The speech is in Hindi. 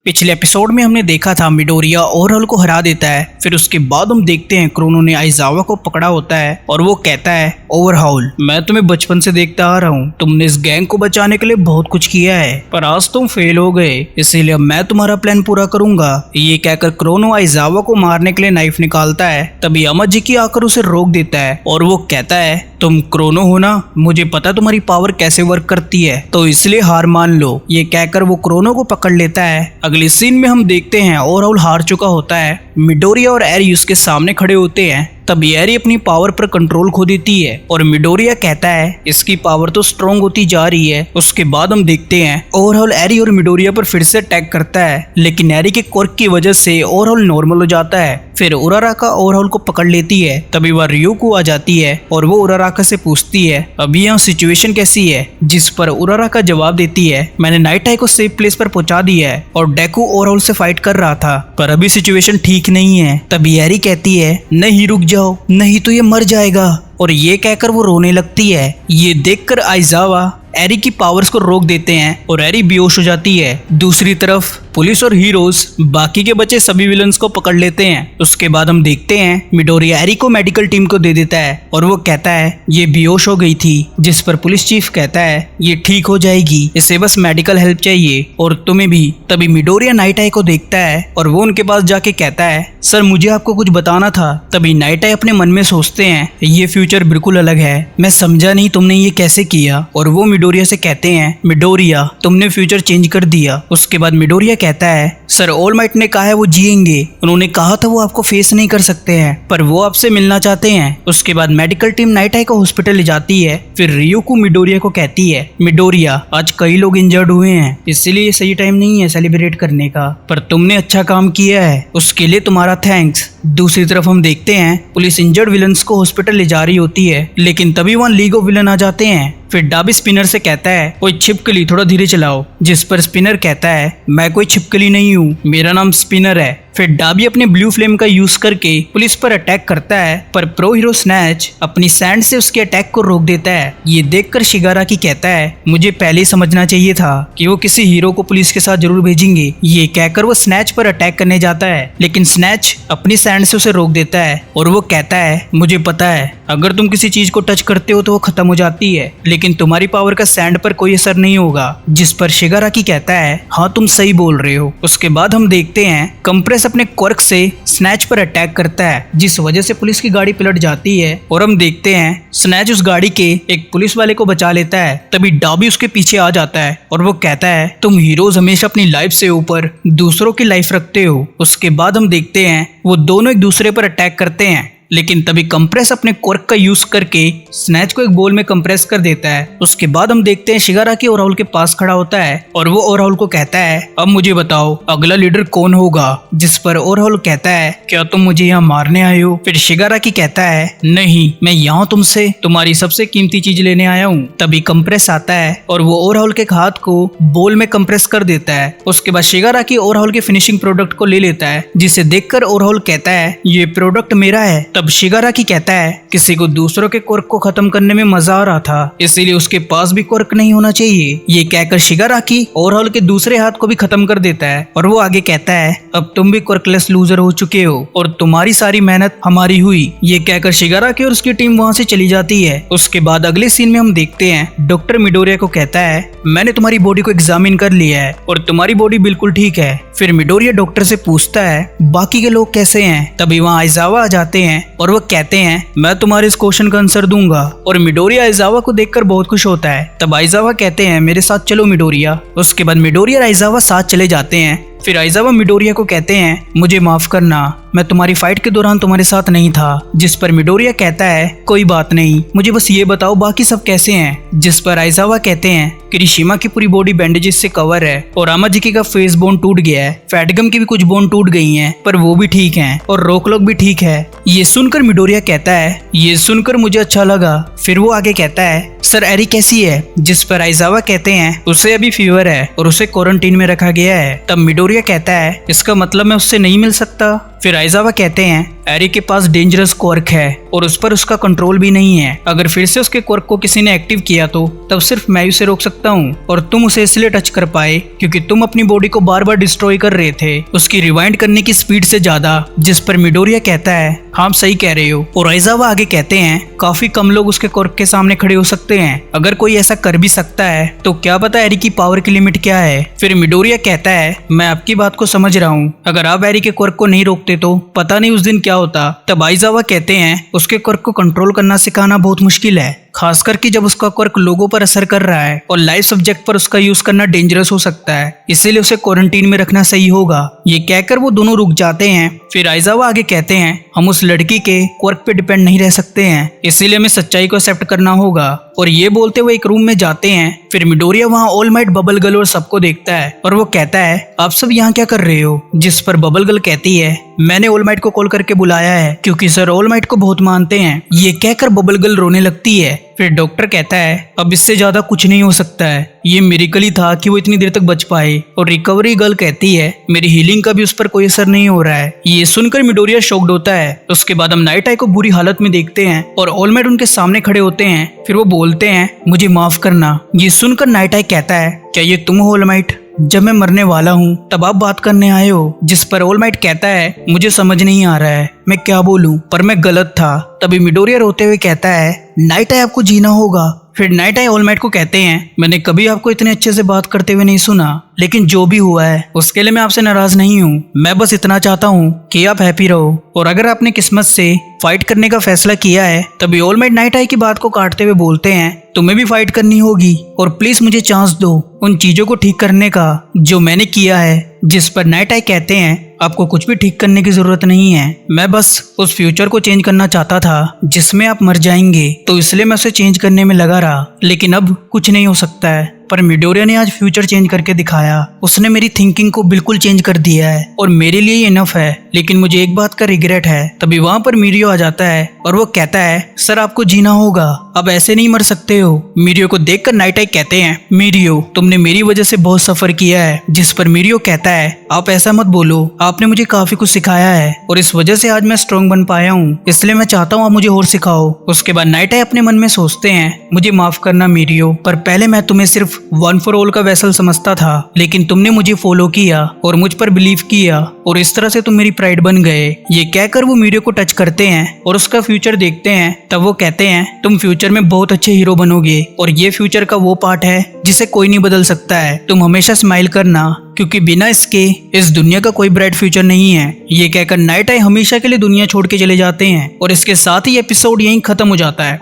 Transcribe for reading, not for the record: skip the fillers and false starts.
पिछले एपिसोड में हमने देखा था मिडोरिया ओवरऑल को हरा देता है। फिर उसके बाद हम देखते हैं क्रोनो ने आइजावा को पकड़ा होता है और वो कहता है ओवरहाउल, मैं तुम्हें बचपन से देखता आ रहा हूँ। तुमने इस गैंग को बचाने के लिए बहुत कुछ किया है, पर आज तुम फेल हो गए, इसीलिए मैं तुम्हारा प्लान पूरा करूंगा। ये कहकर क्रोनो आइजावा को मारने के लिए नाइफ निकालता है। तभी अमाजिकी आकर उसे रोक देता है और वो कहता है तुम क्रोनो हो ना, मुझे पता तुम्हारी पावर कैसे वर्क करती है, तो इसलिए हार मान लो। ये कहकर वो क्रोनो को पकड़ लेता है। अगली सीन में हम देखते हैं ओवरऑल हार चुका होता है। मिडोरिया और एरी उसके सामने खड़े होते हैं। तब एरी अपनी पावर पर कंट्रोल खो देती है और मिडोरिया कहता है इसकी पावर तो स्ट्रॉन्ग होती जा रही है। उसके बाद हम देखते हैं ओवरऑल एरी और मिडोरिया पर फिर से अटैक करता है, लेकिन एरी के क्वर्क की वजह से ओवरऑल नॉर्मल हो जाता है। फिर उराराका ओवरऑल को पकड़ लेती है। तभी वह रियोको आ जाती है और वो उराराका से पूछती है अभी यहाँ सिचुएशन कैसी है, जिस पर उराराका जवाब देती है मैंने नाइट आई को सेफ प्लेस पर पहुंचा दिया है और डेकू ओवरऑल से फाइट कर रहा था, पर अभी सिचुएशन ठीक नहीं है। तभी एरी कहती है नहीं रुक जाओ, नहीं तो ये मर जाएगा, और ये कहकर वो रोने लगती है। ये देखकर आइजावा एरी की पावर्स को रोक देते हैं और एरी बेहोश हो जाती है। दूसरी तरफ पुलिस और हीरोज बाकी के बचे सभी विलन्स को पकड़ लेते हैं। उसके बाद हम देखते हैं मिडोरिया एरी को मेडिकल टीम को दे देता है और वो कहता है ये बेहोश हो गई थी, जिस पर पुलिस चीफ कहता है ये ठीक हो जाएगी, इसे बस मेडिकल हेल्प चाहिए और तुम्हें भी। तभी मिडोरिया नाइट आई को देखता है और वो उनके पास जाके कहता है सर मुझे आपको कुछ बताना था। तभी नाइट आई अपने मन में सोचते हैं ये फ्यूचर बिल्कुल अलग है, मैं समझा नहीं तुमने ये कैसे किया। और वो मिडोरिया से कहते हैं मिडोरिया तुमने फ्यूचर चेंज कर दिया। उसके बाद मिडोरिया कहता है सर ऑल माइट ने कहा है वो जिएंगे, उन्होंने कहा था वो आपको फेस नहीं कर सकते हैं, पर वो आपसे मिलना चाहते हैं। उसके बाद मेडिकल टीम नाइट आई को हॉस्पिटल ले जाती है। फिर रियोको मिडोरिया को कहती है मिडोरिया आज कई लोग इंजर्ड हुए हैं, इसीलिए सही टाइम नहीं है सेलिब्रेट करने का, पर तुमने अच्छा काम किया है, उसके लिए तुम्हारा थैंक्स। दूसरी तरफ हम देखते हैं पुलिस इंजर्ड विलन्स को हॉस्पिटल ले जा रही होती है, लेकिन तभी वहाँ लीग ऑफ विलन आ जाते हैं। फिर डाबी स्पिनर से कहता है कोई छिपकली थोड़ा धीरे चलाओ, जिस पर स्पिनर कहता है मैं कोई छिपकली नहीं हूँ, मेरा नाम स्पिनर है। फिर डाबी अपने ब्लू फ्लेम का यूज करके पुलिस पर अटैक करता है, पर प्रो हीरो स्नैच अपनी सैंड से उसके अटैक को रोक देता है। ये देखकर शिगाराकी कहता है मुझे पहले ही समझना चाहिए था कि वो किसी हीरो को पुलिस के साथ जरूर भेजेंगे। ये कहकर वो स्नैच पर अटैक करने जाता है, लेकिन स्नैच अपनी सैंड से उसे रोक देता है और वो कहता है मुझे पता है अगर तुम किसी चीज को टच करते हो तो वो खत्म हो जाती है, लेकिन तुम्हारी पावर का सैंड पर कोई असर नहीं होगा। जिस पर शिगाराकी कहता है हाँ तुम सही बोल रहे हो। उसके बाद हम देखते हैं कंप्रेस अपने क्वर्क से स्नैच पर अटैक करता है, जिस वजह से पुलिस की गाड़ी पलट जाती है और हम देखते हैं स्नैच उस गाड़ी के एक पुलिस वाले को बचा लेता है। तभी डाबी उसके पीछे आ जाता है और वो कहता है तुम हीरोज हमेशा अपनी लाइफ से ऊपर दूसरों की लाइफ रखते हो। उसके बाद हम देखते हैं वो दोनों एक दूसरे पर अटैक करते हैं, लेकिन तभी कंप्रेस अपने क्वर्क का यूज करके स्नैच को एक बोल में कंप्रेस कर देता है। उसके बाद हम देखते हैं शिगाराकी ओवरऑल के पास खड़ा होता है और वो ओवरऑल को कहता है अब मुझे बताओ अगला लीडर कौन होगा, जिस पर ओवरऑल कहता है क्या तुम मुझे यहाँ मारने आए हो। फिर शिगाराकी कहता है नहीं, मैं यहाँ तुमसे तुम्हारी सबसे कीमती चीज लेने आया हूँ। तभी कंप्रेस आता है और वो ओवरऑल के हाथ को बोल में कंप्रेस कर देता है। उसके बाद शिगाराकी ओवरऑल के फिनिशिंग प्रोडक्ट को ले लेता है, जिसे देखकर ओवरऑल कहता है ये प्रोडक्ट मेरा है। तब शिगाराकी कहता है किसी को दूसरों के क्वर्क को खत्म करने में मजा आ रहा था, इसीलिए उसके पास भी क्वर्क नहीं होना चाहिए। ये कहकर शिगाराकी ओवरऑल के दूसरे हाथ को भी खत्म कर देता है और वो आगे कहता है अब तुम भी क्वर्कलेस लूजर हो चुके हो और तुम्हारी सारी मेहनत हमारी हुई। ये कहकर शिगाराकी और उसकी टीम वहाँ से चली जाती है। उसके बाद अगले सीन में हम देखते हैं डॉक्टर मिडोरिया को कहता है मैंने तुम्हारी बॉडी को एग्जामिन कर लिया है और तुम्हारी बॉडी बिल्कुल ठीक है। फिर मिडोरिया डॉक्टर से पूछता है बाकी के लोग कैसे हैं। तभी वहाँ आइजावा आ जाते हैं और वो कहते हैं मैं तुम्हारे इस क्वेश्चन का आंसर दूंगा, और मिडोरिया आइजावा को देखकर बहुत खुश होता है। तब आइजावा कहते हैं मेरे साथ चलो मिडोरिया। उसके बाद मिडोरिया और आइजावा साथ चले जाते हैं। फिर आइजावा मिडोरिया को कहते हैं मुझे माफ करना, मैं तुम्हारी फाइट के दौरान तुम्हारे साथ नहीं था। जिस पर मिडोरिया कहता है कोई बात नहीं, मुझे बस ये बताओ बाकी सब कैसे हैं। जिस पर आइजावा कहते हैं किरिशिमा की पूरी बॉडी बैंडेजेस से कवर है और अमाजिकी का फेस बोन टूट गया है, फैटगम की भी कुछ बोन टूट गई हैं, पर वो भी ठीक हैं और रोकलॉक भी ठीक है। ये सुनकर मिडोरिया कहता है ये सुनकर मुझे अच्छा लगा। फिर वो आगे कहता है सर एरी कैसी है। जिस पर आइजावा कहते हैं उसे अभी फीवर है और उसे क्वारंटीन में रखा गया है। तब मिडोरिया कहता है इसका मतलब मैं उससे नहीं मिल सकता। फिर आइजावा कहते हैं एरिक के पास डेंजरस क्वर्क है और उस पर उसका कंट्रोल भी नहीं है। अगर फिर से उसके क्वर्क को किसी ने एक्टिव किया तो तब सिर्फ मैं ही उसे रोक सकता हूँ और तुम उसे इसलिए टच कर पाए क्योंकि तुम अपनी बॉडी को बार बार डिस्ट्रॉय कर रहे थे उसकी रिवाइंड करने की स्पीड से ज्यादा। जिस पर मिडोरिया कहता है हाँ सही कह रहे हो। और आइजावा आगे कहते हैं काफी कम लोग उसके क्वर्क के सामने खड़े हो सकते हैं, अगर कोई ऐसा कर भी सकता है तो क्या पता एरिक की पावर की लिमिट क्या है। फिर मिडोरिया कहता है मैं आपकी बात को समझ रहा हूँ, अगर आप एरिक के क्वर्क को नहीं रोकते तो पता नहीं उस दिन क्या होता। तब आइजावा कहते हैं उसके क्वर्क को कंट्रोल करना सिखाना बहुत मुश्किल है, खासकर कि जब उसका क्वर्क लोगों पर असर कर रहा है और लाइव सब्जेक्ट पर उसका यूज करना डेंजरस हो सकता है, इसीलिए उसे क्वारंटीन में रखना सही होगा। ये कहकर वो दोनों रुक जाते हैं। फिर आइजावा आगे कहते हैं हम उस लड़की के क्वर्क पे डिपेंड नहीं रह सकते हैं, इसीलिए हमें सच्चाई को एक्सेप्ट करना होगा। और ये बोलते हुए एक रूम में जाते हैं। फिर मिडोरिया वहाँ ऑल माइट बबल गर्ल और सबको देखता है और वो कहता है आप सब यहाँ क्या कर रहे हो। जिस पर बबल गर्ल कहती है मैंने ऑल माइट को कॉल करके बुलाया है क्योंकि सर ऑल माइट को बहुत मानते हैं। ये कहकर बबल गर्ल रोने लगती है। फिर डॉक्टर कहता है अब इससे ज्यादा कुछ नहीं हो सकता है, ये मिरेकल ही था कि वो इतनी देर तक बच पाए। और रिकवरी गर्ल कहती है मेरी हीलिंग का भी उस पर कोई असर नहीं हो रहा है। ये सुनकर मिडोरिया शॉक्ड होता है। उसके बाद हम नाइट आई को बुरी हालत में देखते हैं और ऑल माइट उनके सामने खड़े होते हैं। फिर वो बोलते हैं मुझे माफ करना। ये सुनकर नाइट आई कहता है क्या ये तुम हो ऑल माइट, जब मैं मरने वाला हूँ तब आप बात करने आए हो। जिस पर ऑल माइट कहता है मुझे समझ नहीं आ रहा है मैं क्या बोलूं, पर मैं गलत था। तभी मिडोरिया रोते हुए कहता है नाइट आई आपको जीना होगा। फिर नाइट आई ऑल माइट को कहते हैं मैंने कभी आपको इतने अच्छे से बात करते हुए नहीं सुना, लेकिन जो भी हुआ है उसके लिए मैं आपसे नाराज नहीं हूँ। मैं बस इतना चाहता हूँ कि आप हैप्पी रहो। और अगर आपने किस्मत से फाइट करने का फैसला किया है। तभी ऑल माइट नाइट आई की बात को काटते हुए बोलते हैं तुम्हें भी फाइट करनी होगी और प्लीज मुझे चांस दो उन चीजों को ठीक करने का जो मैंने किया है। जिस पर नाइट आई कहते हैं आपको कुछ भी ठीक करने की जरूरत नहीं है, मैं बस उस फ्यूचर को चेंज करना चाहता था जिसमें आप मर जाएंगे, तो इसलिए मैं उसे चेंज करने में लगा रहा, लेकिन अब कुछ नहीं हो सकता है। पर मिडोरिया ने आज फ्यूचर चेंज करके दिखाया, उसने मेरी थिंकिंग को बिल्कुल चेंज कर दिया है और मेरे लिए ये इनफ है, लेकिन मुझे एक बात का रिग्रेट है। तभी वहाँ पर मिरियो आ जाता है और वो कहता है सर आपको जीना होगा, अब ऐसे नहीं मर सकते हो। मिरियो को देखकर नाइट आई कहते हैं मिरियो तुमने मेरी वजह से बहुत सफर किया है। जिस पर मिरियो कहता है आप ऐसा मत बोलो, आपने मुझे काफी कुछ सिखाया है और इस वजह से आज मैं स्ट्रॉन्ग बन पाया हूँ, इसलिए मैं चाहता हूँ आप मुझे और सिखाओ। उसके बाद नाइट आई अपने मन में सोचते हैं मुझे माफ करना मिरियो, पर पहले मैं तुम्हें सिर्फ वन फॉर ऑल का वेसल समझता था, लेकिन तुमने मुझे फॉलो किया और मुझ पर बिलीव किया और इस तरह से तुम मेरी प्राइड बन गए। ये कहकर वो मिरियो को टच करते हैं और उसका फ्यूचर देखते हैं। तब वो कहते हैं तुम फ्यूचर में बहुत अच्छे हीरो बनोगे और ये फ्यूचर का वो पार्ट है जिसे कोई नहीं बदल सकता है। तुम हमेशा स्माइल करना क्योंकि बिना इसके इस दुनिया का कोई ब्राइट फ्यूचर नहीं है। ये कहकर नाइट आई हमेशा के लिए दुनिया छोड़ के चले जाते हैं और इसके साथ ही एपिसोड यहीं खत्म हो जाता है।